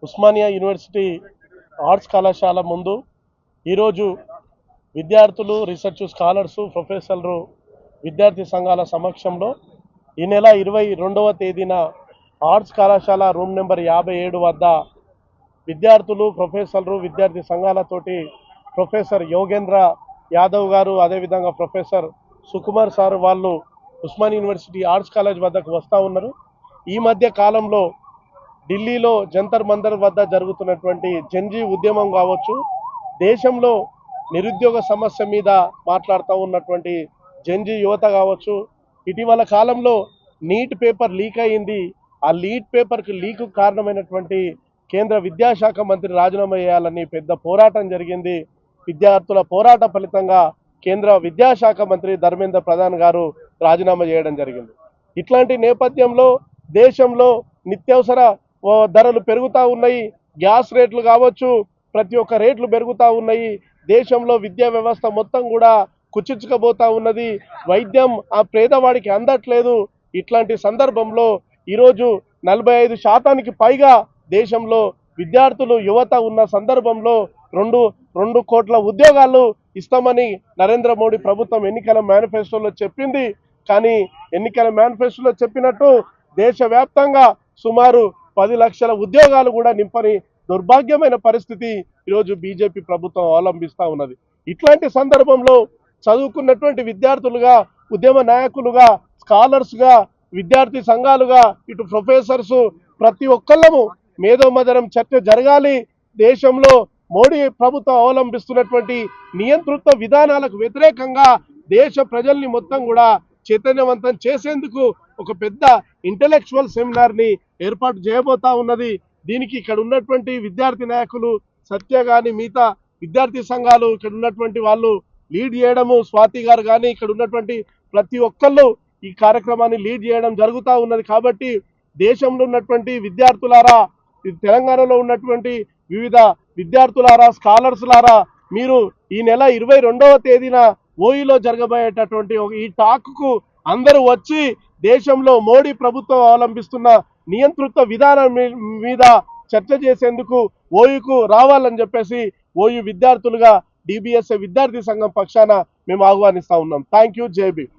Osmania university arts కళాశాల ముందు ఈరోజు విద్యార్థులు, రీసెర్చ్ స్కాలర్సు, ప్రొఫెసర్లు, విద్యార్థి సంఘాల సమక్షంలో ఈ నెల 22వ తేదీన ఆర్ట్స్ కళాశాల రూమ్ నెంబర్ 57 వద్ద విద్యార్థులు, ప్రొఫెసర్లు, విద్యార్థి సంఘాలతోటి ప్రొఫెసర్ యోగేంద్ర యాదవ్ గారు, అదేవిధంగా ప్రొఫెసర్ సుకుమార్ సార్ వాళ్ళు ఉస్మానియా యూనివర్సిటీ ఆర్ట్స్ కాలేజ్ వద్దకు వస్తూ ఉన్నారు. ఈ మధ్య కాలంలో ఢిల్లీలో జంతర్ మంతర్ వద్ద జరుగుతున్నటువంటి జంజీ ఉద్యమం కావచ్చు, దేశంలో నిరుద్యోగ సమస్య మీద మాట్లాడుతూ ఉన్నటువంటి జంజీ యువత కావచ్చు, ఇటీవల కాలంలో నీట్ పేపర్ లీక్ అయింది. ఆ పేపర్కి లీకు కారణమైనటువంటి కేంద్ర విద్యాశాఖ మంత్రి రాజీనామా చేయాలని పెద్ద పోరాటం జరిగింది. విద్యార్థుల పోరాట ఫలితంగా కేంద్ర విద్యాశాఖ మంత్రి ధర్మేంద్ర ప్రధాన్ గారు రాజీనామా చేయడం జరిగింది. ఇట్లాంటి నేపథ్యంలో దేశంలో నిత్యావసర ధరలు పెరుగుతూ ఉన్నాయి. గ్యాస్ రేట్లు కావచ్చు, ప్రతి ఒక్క రేట్లు పెరుగుతూ ఉన్నాయి. దేశంలో విద్యా వ్యవస్థ మొత్తం కూడా కుచించుకుపోతా ఉన్నది. వైద్యం ఆ పేదవాడికి అందట్లేదు. ఇట్లాంటి సందర్భంలో ఈరోజు 45% పైగా దేశంలో విద్యార్థులు, యువత ఉన్న సందర్భంలో రెండు కోట్ల ఉద్యోగాలు ఇస్తామని నరేంద్ర మోడీ ప్రభుత్వం ఎన్నికల మేనిఫెస్టోలో చెప్పింది. కానీ ఎన్నికల మేనిఫెస్టోలో చెప్పినట్టు దేశవ్యాప్తంగా సుమారు 10 లక్షల ఉద్యోగాలు కూడా నింపని దుర్భాగ్యమైన పరిస్థితి ఈరోజు బీజేపీ ప్రభుత్వం అవలంబిస్తూ ఉన్నది. ఇట్లాంటి సందర్భంలో చదువుకున్నటువంటి విద్యార్థులుగా, ఉద్యమ నాయకులుగా, స్కాలర్స్గా, విద్యార్థి సంఘాలుగా, ఇటు ప్రొఫెసర్స్ ప్రతి ఒక్కళ్ళము మేధోమదనం చర్చ జరగాలి. దేశంలో మోడీ ప్రభుత్వం అవలంబిస్తున్నటువంటి నియంతృత్వ విధానాలకు వ్యతిరేకంగా దేశ ప్రజల్ని మొత్తం కూడా చైతన్యవంతం చేసేందుకు ఒక పెద్ద ఇంటెలెక్చువల్ సెమినార్ని ఏర్పాటు చేయబోతా ఉన్నది. దీనికి ఇక్కడ ఉన్నటువంటి విద్యార్థి నాయకులు, సత్య కానీ, మిగతా విద్యార్థి సంఘాలు, ఇక్కడ ఉన్నటువంటి వాళ్ళు లీడ్ చేయడము, స్వాతి గారు కానీ, ఇక్కడ ఉన్నటువంటి ప్రతి ఒక్కళ్ళు ఈ కార్యక్రమాన్ని లీడ్ చేయడం జరుగుతూ ఉన్నది. కాబట్టి దేశంలో ఉన్నటువంటి విద్యార్థులారా, తెలంగాణలో ఉన్నటువంటి వివిధ విద్యార్థులారా, స్కాలర్స్లారా, మీరు ఈ నెల 22వ తేదీన ఓయూలో జరగబోయేటటువంటి ఈ టాక్కు అందరూ వచ్చి దేశంలో మోడీ ప్రభుత్వం అవలంబిస్తున్న నియంతృత్వ విధానం మీద చర్చ చేసేందుకు ఓయూకు రావాలని చెప్పేసి ఓయూ విద్యార్థులుగా, డిబిఎస్ఏ విద్యార్థి సంఘం పక్షాన మేము ఆహ్వానిస్తా ఉన్నాం. Thank you. జై భీమ్.